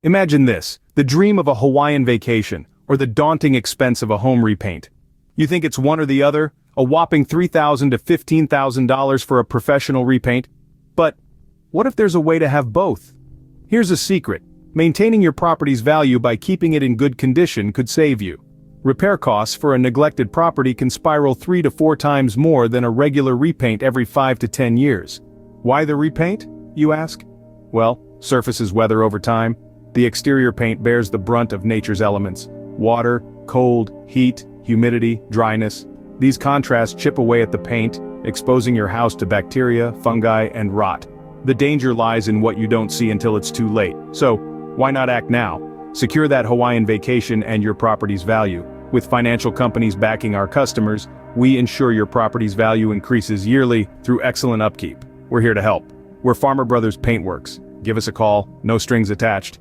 Imagine this, the dream of a Hawaiian vacation, or the daunting expense of a home repaint. You think it's one or the other, a whopping $3,000 to $15,000 for a professional repaint? But what if there's a way to have both? Here's a secret. Maintaining your property's value by keeping it in good condition could save you. Repair costs for a neglected property can spiral 3 to 4 times more than a regular repaint every 5 to 10 years. Why the repaint, you ask? Well, surfaces weather over time. The exterior paint bears the brunt of nature's elements. Water, cold, heat, humidity, dryness. These contrasts chip away at the paint, exposing your house to bacteria, fungi, and rot. The danger lies in what you don't see until it's too late. So, why not act now? Secure that Hawaiian vacation and your property's value. With financial companies backing our customers, we ensure your property's value increases yearly through excellent upkeep. We're here to help. We're Farmer Brothers Paintworks. Give us a call, no strings attached.